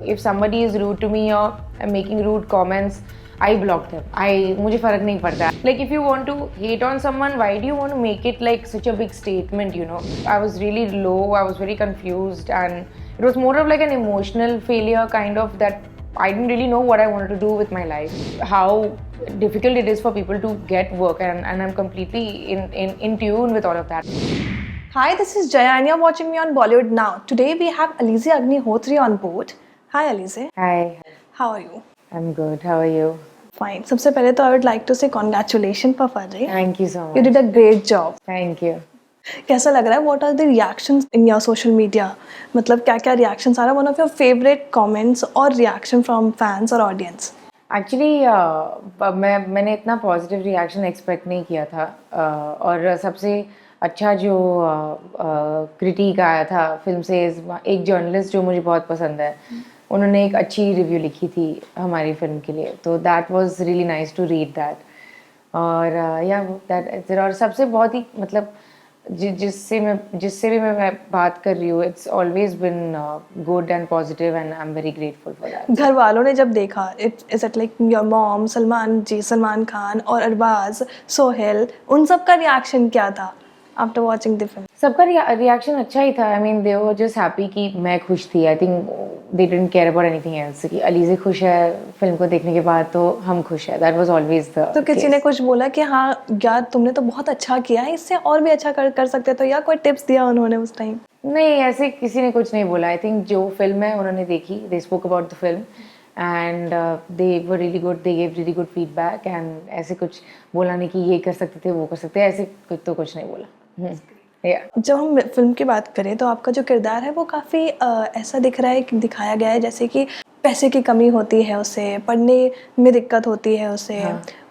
If somebody is rude to me or making rude comments, I block them. मुझे फर्क नहीं पड़ता. Like if you want to hate on someone, why do you want to make it like such a big statement? You know, I was really low. I was very confused, and it was more of like an emotional failure kind of that. I didn't really know what I wanted to do with my life. How difficult it is for people to get work, and I'm completely in tune with all of that. Hi, this is Jaya and you're watching me on Bollywood Now. Today we have Alizé Agnihotri on board. Hi Alizé. Hi, How are you? I'm good. How are you? Fine. सबसे पहले तो I would like to say congratulations for Fajr. Thank you so much. You did a great job. Thank you. कैसा लग रहा है? What are the reactions in your social media? मतलब क्या क्या reactions आ रहा है? One of your favorite comments or reaction from fans or audience? Actually मैंने इतना पॉजिटिव रिएक्शन एक्सपेक्ट नहीं किया था और सबसे अच्छा जो क्रिटिक आया था फिल्म से एक जर्नलिस्ट जो मुझे बहुत पसंद है, उन्होंने एक अच्छी रिव्यू लिखी थी हमारी फिल्म के लिए, तो that was really nice to read that. और या दैट और सबसे बहुत ही मतलब जिससे भी मैं बात कर रही हूँ, it's always been good and positive and I am very grateful for that. घर वालों ने जब देखा, it like your mom, Salman Khan और अरबाज, सोहेल, उन सब का रिएक्शन क्या था आफ्टर वाचिंग द फिल्म? सबका रिएक्शन अच्छा ही था. I mean they were just happy कि मैं खुश थी. I think they didn't care about anything else कि अलीज़े खुश है फिल्म को देखने के बाद, तो हम खुश है. That was always the. तो किसी ने कुछ बोला कि हाँ यार तुमने तो बहुत अच्छा किया है, इससे और भी अच्छा कर सकते तो, या कोई टिप्स दिया उन्होंने उस टाइम? नहीं, ऐसे किसी ने कुछ नहीं बोला. आई थिंक जो फिल्म है उन्होंने देखी, they spoke about the film and they were really good, they gave really good feedback and ऐसे कुछ बोला नहीं कि ये कर सकते थे वो कर सकते, ऐसे कुछ नहीं बोला. जब हम फिल्म की बात करें तो आपका जो किरदार है वो काफ़ी ऐसा दिख रहा है कि दिखाया गया है जैसे कि पैसे की कमी होती है उसे, पढ़ने में दिक्कत होती है उसे,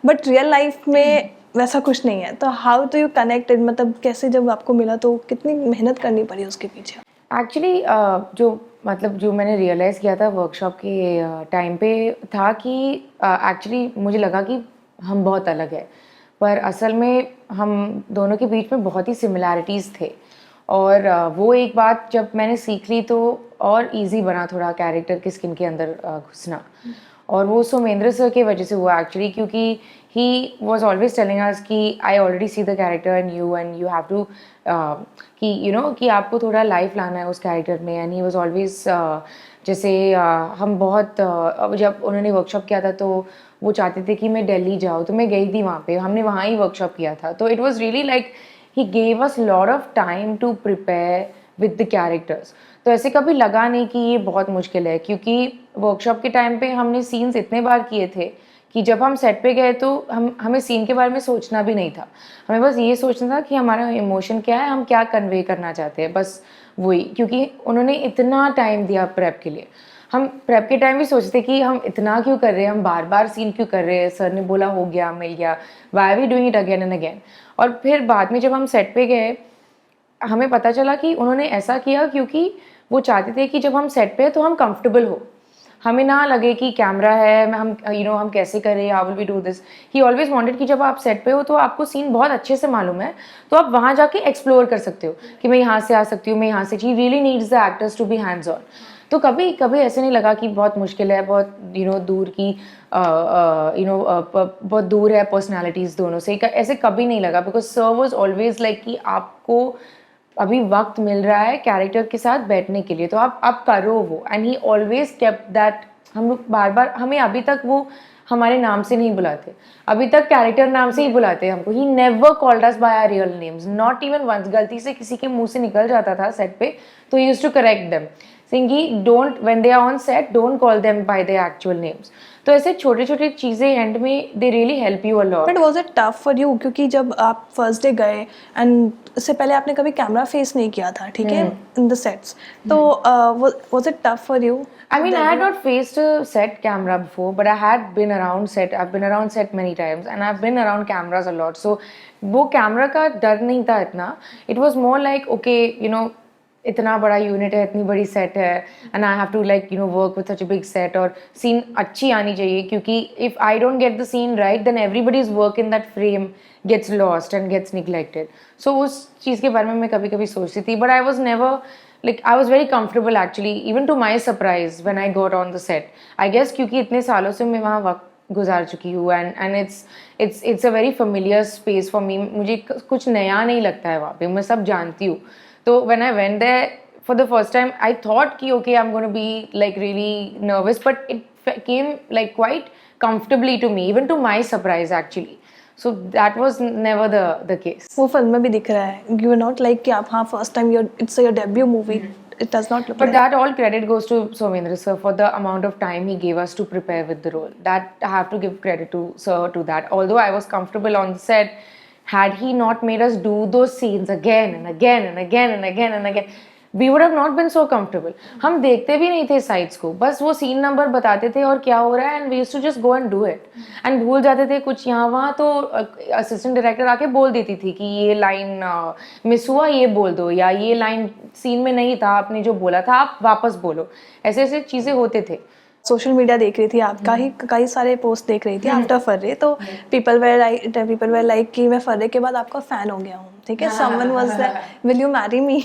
बट रियल लाइफ में वैसा कुछ नहीं है. तो हाउ डू यू कनेक्ट, मतलब कैसे जब आपको मिला तो कितनी मेहनत करनी पड़ी उसके पीछे? एक्चुअली जो मैंने रियलाइज़ किया था वर्कशॉप के टाइम पे था कि एक्चुअली मुझे लगा कि हम बहुत अलग है, पर असल में हम दोनों के बीच में बहुत ही सिमिलैरिटीज़ थे. और वो एक बात जब मैंने सीख ली तो और इजी बना थोड़ा कैरेक्टर की स्किन के अंदर घुसना. और वो सोमेंद्र सर की वजह से हुआ एक्चुअली, क्योंकि he was always telling us कि I already see the character and you have to कि यू नो कि आपको थोड़ा लाइफ लाना है उस कैरेक्टर में. एंड ही वॉज ऑलवेज जैसे हम बहुत जब उन्होंने वर्कशॉप किया था तो वो चाहते थे कि मैं दिल्ली जाऊँ, तो मैं गई थी वहाँ पे, हमने वहाँ ही वर्कशॉप किया था. तो it was really like he gave us lot of time to prepare with the characters. तो ऐसे कभी लगा नहीं कि ये बहुत मुश्किल है, क्योंकि वर्कशॉप के टाइम पे हमने सीन्स इतने बार किए थे कि जब हम सेट पे गए तो हमें सीन के बारे में सोचना भी नहीं था. हमें बस ये सोचना था कि हमारा इमोशन क्या है, हम क्या कन्वे करना चाहते हैं, बस वही. क्योंकि उन्होंने इतना टाइम दिया प्रेप के लिए. हम प्रेप के टाइम भी सोचते कि हम इतना क्यों कर रहे हैं, हम बार बार सीन क्यों कर रहे हैं, सर ने बोला हो गया मिल गया, why we doing it again and again. और फिर बाद में जब हम सेट पे गए हमें पता चला कि उन्होंने ऐसा किया क्योंकि वो चाहते थे कि जब हम सेट पे तो हम कंफर्टेबल हो, हमें ना लगे कि कैमरा है, हम हम कैसे करें, how will we do this. He always wanted कि जब आप सेट पे हो तो आपको सीन बहुत अच्छे से मालूम है, तो आप वहाँ जाके एक्सप्लोर कर सकते हो कि मैं यहाँ से आ सकती हूँ, मैं यहाँ से. He really needs the actors to be hands on. तो कभी कभी ऐसे नहीं लगा कि बहुत मुश्किल है, बहुत दूर की बहुत दूर है पर्सनैलिटीज़ दोनों से, ऐसे कभी नहीं लगा. Because sir was always like कि आपको अभी वक्त मिल रहा है कैरेक्टर के साथ बैठने के लिए, तो आप करो वो. And he always kept that. हम लोग बार बार, हमें अभी तक वो हमारे नाम से नहीं बुलाते, अभी तक कैरेक्टर नाम से ही बुलाते हैं हमको. He never called us by our real names, not even once. गलती से किसी के मुंह से निकल जाता था सेट पे तो he used to correct them, saying don't, when they are on set, don't call them by their actual names. तो ऐसे छोटे छोटे चीज़ें एंड में they really help you a lot. But was it tough for you, क्योंकि जब आप first day गए एंड इससे पहले आपने कभी कैमरा फेस नहीं किया था, ठीक है, इन द सेट्स, तो was it tough for you? I mean, I had not faced a set camera before, but I had been around set. I've been around set many times, and I've been around cameras a lot. So वो camera का डर नहीं था इतना. It was more like okay, इतना बड़ा unit है, इतनी बड़ी सेट है, and I have to like work with such a big set, और सीन अच्छी आनी चाहिए, क्योंकि if I don't get the scene right then everybody's work in that frame gets lost and gets neglected. So उस चीज़ के बारे में मैं कभी कभी सोचती थी, but I was never like I was very comfortable actually, even to my surprise when I got on the set. I guess क्योंकि इतने सालों से मैं वहाँ वक्त गुजार चुकी हूँ, and it's a very familiar space for me. मुझे कुछ नया नहीं लगता है वहाँ पे, मैं सब जानती हूँ. तो when I went there for the first time, I thought कि okay, I'm going to be like really nervous, but it came like quite comfortably to me, even to my surprise actually. So that was never the case. वो film में भी दिख रहा है, you are not like कि आप हाँ first time your it's your debut movie, it does not look But like that all credit goes to Somendra sir for the amount of time he gave us to prepare with the role. That I have to give credit to sir to that. Although I was comfortable on the set, had he not made us do those scenes again and again and again and again and again, we would have not been so comfortable. हम देखते भी नहीं थे sides को, बस वो scene number बताते थे और क्या हो रहा है, and we used to just go and do it. And भूल जाते थे कुछ यहाँ वहाँ, तो असिस्टेंट डायरेक्टर आके बोल देती थी कि ये लाइन मिस हुआ, ये बोल दो, या ये लाइन सीन में नहीं था, आपने जो बोला था आप वापस बोलो. ऐसे ऐसे चीज़ें होते थे. सोशल मीडिया देख रही थी आपका ही, कई सारे पोस्ट देख रही थी आफ्टर फर्रे, तो पीपल वेयर लाइक कि मैं फर्रे के बाद आपका फैन हो गया हूँ, ठीक है, someone was that will you marry me.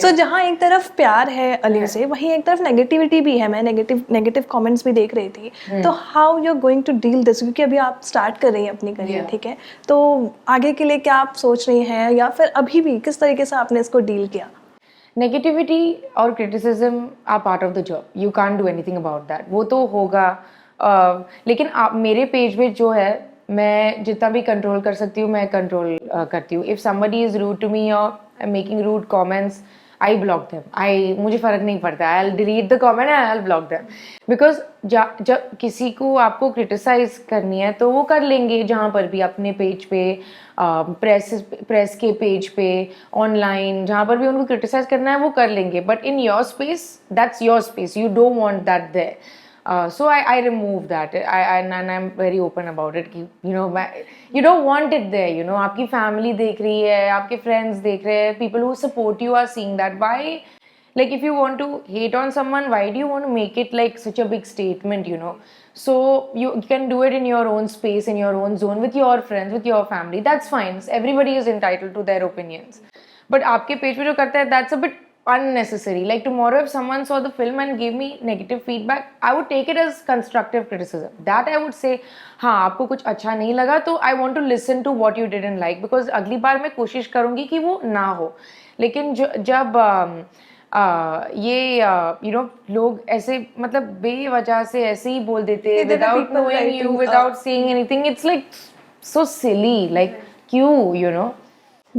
So जहाँ एक तरफ प्यार है अली से, वहीं एक तरफ नेगेटिविटी भी है. मैं नेगेटिव कमेंट्स भी देख रही थी. तो how you are going to deal this, क्योंकि अभी आप स्टार्ट कर रही हैं अपनी करियर, ठीक है, तो आगे के लिए क्या आप सोच रही हैं, या फिर अभी भी किस तरीके से आपने इसको डील किया? नेगेटिविटी और criticism are part of the job. You can't do anything about that. वो तो होगा. लेकिन आप मेरे पेज में जो है, मैं जितना भी कंट्रोल कर सकती हूँ मैं कंट्रोल करती हूँ. If somebody is rude to me और making rude comments, I block them. मुझे फ़र्क नहीं पड़ता. I will delete the comment and I will block them. Because जब किसी को आपको क्रिटिसाइज करनी है तो वो कर लेंगे, जहाँ पर भी, अपने पेज पे, प्रेस के पेज पे, ऑनलाइन, जहाँ पर भी उनको क्रिटिसाइज करना है वो कर लेंगे. But in your space, that's your space, you don't want that there. So I remove that. And I'm very open about it. You know, you don't want it there. You know, आपकी family देख रही है, आपके friends देख रहे हैं, people who support you are seeing that. Why? Like, if you want to hate on someone, why do you want to make it like such a big statement? You know, so you can do it in your own space, in your own zone, with your friends, with your family. That's fine. Everybody is entitled to their opinions. But आपके page पे जो करता है, that's a bit unnecessary. Like tomorrow, if someone saw the film and gave me negative feedback, I would take it as constructive criticism. That I would say, हाँ आपको कुछ अच्छा नहीं लगा, तो I want to listen to what you didn't like, because अगली बार मैं कोशिश करूँगी कि वो ना हो. लेकिन जब ये you know, लोग ऐसे मतलब बेवजह से ऐसे ही बोल देते, without knowing you, without saying anything, it's like so silly. Like क्यों, you know?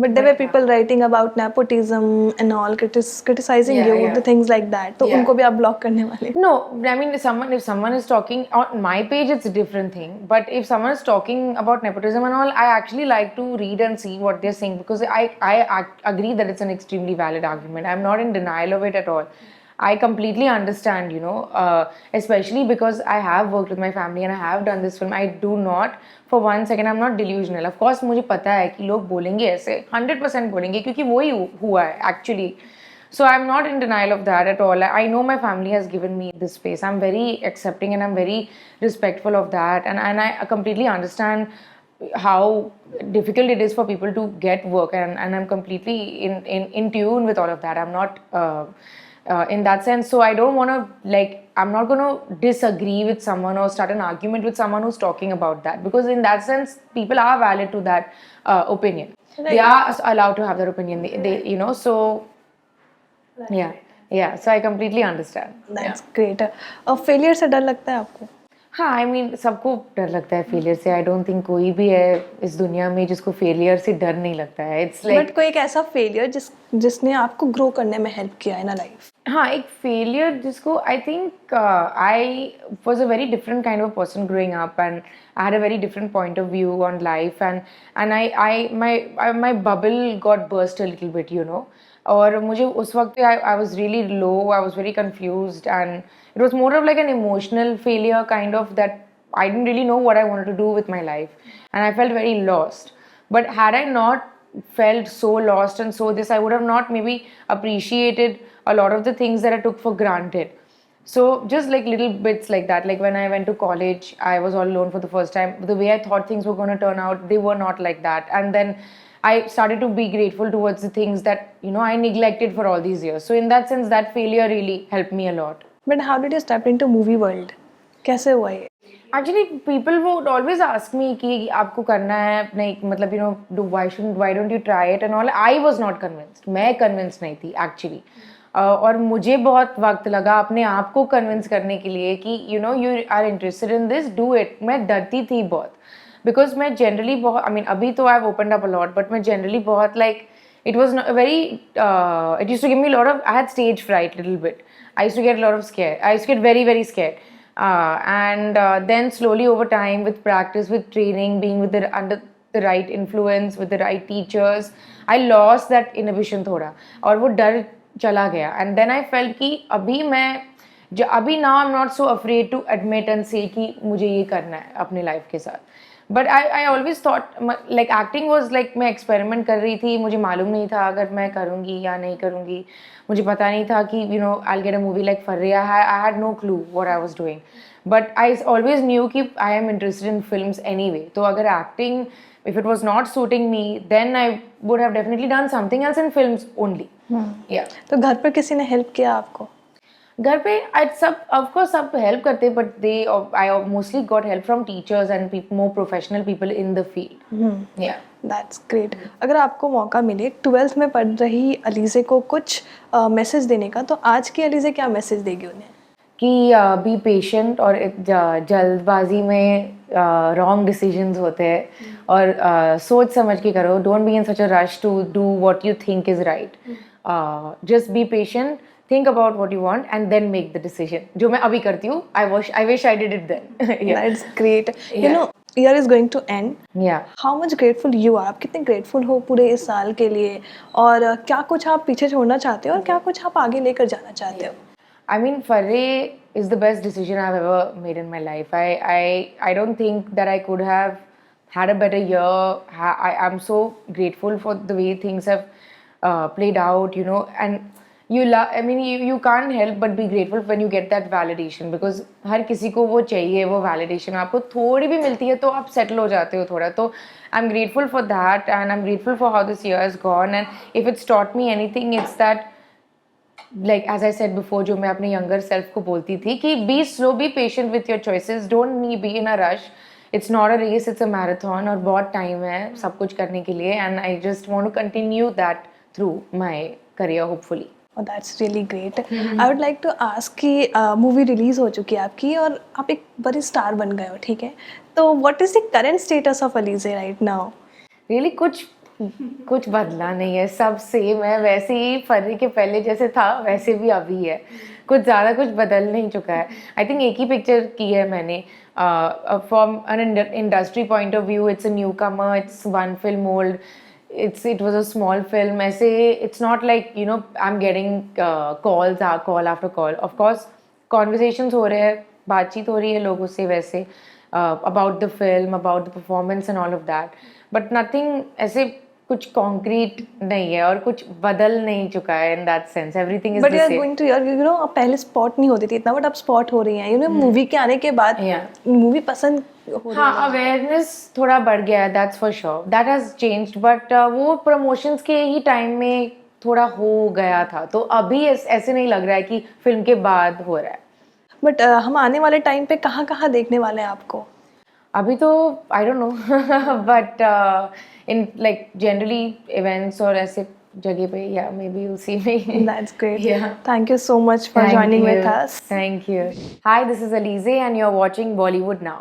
But there were people writing about nepotism and all, criticizing you, the things like that. तो उनको भी आप block करने वाले? No, I mean, if someone is talking on my page, it's a different thing. But if someone is talking about nepotism and all, I actually like to read and see what they're saying, because I agree that it's an extremely valid argument. I'm not in denial of it at all. I completely understand, you know, especially because I have worked with my family and I have done this film. I do not, for 1 second, I'm not delusional. Of course, मुझे पता है कि लोग बोलेंगे ऐसे, 100% बोलेंगे, क्योंकि वो ही हुआ है actually. So I'm not in denial of that at all. I know my family has given me this space. I'm very accepting and I'm very respectful of that. And I completely understand how difficult it is for people to get work. And I'm completely in tune with all of that. I'm not... in that sense, so I don't want to, like, I'm not going to disagree with someone or start an argument with someone who's talking about that, because in that sense people are valid to that opinion. Right. They are allowed to have their opinion. They you know, so yeah, so I completely understand. That's great. Failure से डर लगता है आपको? हाँ, I mean, सबको डर लगता है फेलियर से. I don't think कोई भी है इस दुनिया में जिसको फेलियर से डर नहीं लगता है. It's like, बट कोई एक ऐसा फेलियर जिसने आपको ग्रो करने में हेल्प किया इन लाइफ? हाँ, एक फेलियर जिसको I think I was a very different kind of person growing up, and I had a very different point of view on life, and I my bubble got burst a little bit, you know. और मुझे उस वक्त I was really low, I was very confused, and it was more of like an emotional failure kind of that I didn't really know what I wanted to do with my life, and I felt very lost. But had I not felt so lost and so this, I would have not maybe appreciated a lot of the things that I took for granted. So just like little bits like that, like when I went to college, I was all alone for the first time. The way I thought things were going to turn out, they were not like that. And then I started to be grateful towards the things that, you know, I neglected for all these years. So in that sense, that failure really helped me a lot. But how did you step into movie world, कैसे हुआ ये? Actually, people would always ask me कि आपको करना है, नहीं मतलब, you know, why don't you try it and all. I was not convinced. मैं convinced नहीं थी actually. और मुझे बहुत वक्त लगा अपने आप को convince करने के लिए कि you know you are interested in this, do it. मैं डरती थी बहुत, because मैं generally बहुत, I mean अभी तो I've opened up a lot, but मैं generally बहुत like, it was not very, it used to give me a lot of, I had stage fright little bit. I used to get a lot of scared. I used to get very, very scared. And then slowly over time, with practice, with training, being with under the right influence, with the right teachers, I lost that inhibition थोड़ा, और वो डर चला गया. And then I felt कि अभी मैं अभी now I'm not so afraid to admit and say कि मुझे ये करना है अपने लाइफ के साथ. But I always thought like acting was like, मैं एक्सपेरिमेंट कर रही थी, मुझे मालूम नहीं था अगर मैं करूँगी या नहीं करूँगी. मुझे पता नहीं था कि you know I get a movie like फर्रिया. I had no clue what I was doing, but I always knew कि I am interested in films anyway. तो अगर acting, if it was not suiting me, then I would have definitely done something else in films only. या तो घर पर किसी ने help किया आपको? घर पे सब ऑफकोर्स सब हेल्प करते, but they I mostly got help from teachers and more professional people in the field. या दैट्स ग्रेट. अगर आपको मौका मिले 12th में पढ़ रही अलीज़े को कुछ मैसेज देने का, तो आज की अलीज़े क्या मैसेज देगी उन्हें? कि बी पेशेंट, और जल्दबाजी में रॉन्ग डिसीजंस होते हैं, और सोच समझ के करो. Don't be in such a rush to do what you think is right. Just be patient, think about what you want and then make the decision. जो मैं अभी करती हूँ, I wish I did it then. Yeah. That's great. You know, year is going to end. Yeah. How much grateful you are? आप कितने grateful हो पूरे इस साल के लिए, और क्या कुछ आप पीछे छोड़ना चाहते हो और क्या कुछ आप आगे लेकर जाना चाहते हो? I mean, Farre is the best decision I've ever made in my life. I don't think that I could have had a better year. I'm so grateful for the way things have played out, you know, and I mean, you can't help but be grateful when you get that validation, because हर किसी को वो चाहिए, वो validation. आपको थोड़ी भी मिलती है तो आप settle हो जाते हो थोड़ा. तो I'm grateful for that, and I'm grateful for how this year has gone. And if it's taught me anything, it's that, like as I said before, जो मैं अपने younger self को बोलती थी कि be slow, be patient with your choices, don't be in a rush. It's not a race, it's a marathon, और बहुत time है सब कुछ करने के लिए. And I just want to continue that through my career, hopefully. Oh, that's really great. I would like to ask कि movie release हो चुकी है आपकी और आप एक बड़ी स्टार बन गए हो, ठीक है? तो what is the current status of Alize right now? Really कुछ बदला नहीं है, सब सेम है, वैसे ही फर्री के पहले जैसे था वैसे भी अभी है. कुछ ज़्यादा कुछ बदल नहीं चुका है. आई थिंक एक ही पिक्चर की है मैंने. From an industry point of view, it's a new Qamar, it's one film old. It was a small film. ऐसे it's not like, you know, I'm getting call after call. Of course conversations हो रहे हैं, बातचीत हो रही है लोगों से वैसे about the film, about the performance and all of that, but nothing ऐसे कुछ concrete नहीं है और कुछ बदल नहीं चुका है in that sense. Everything is but the you are same. going to, you know, अब पहले spot नहीं होती थी इतना, but अब spot हो रही हैं, you know, मूवी के आने के बाद मूवी पसंद हो रही है. हाँ, अवेयरनेस थोड़ा बढ़ गया है, that's for sure, that has changed. But वो प्रमोशंस के ही टाइम में थोड़ा हो गया था, तो अभी ऐसे नहीं लग रहा है कि फिल्म के बाद हो रहा है. बट हम आने वाले टाइम पे कहाँ कहाँ देखने वाले हैं आपको? अभी तो I don't know, but in like generally events और ऐसे जगह पे, या may be you'll see me. That's great. Yeah. Thank you so much for joining with us. Thank you. Hi, this is Alize and you're watching Bollywood Now.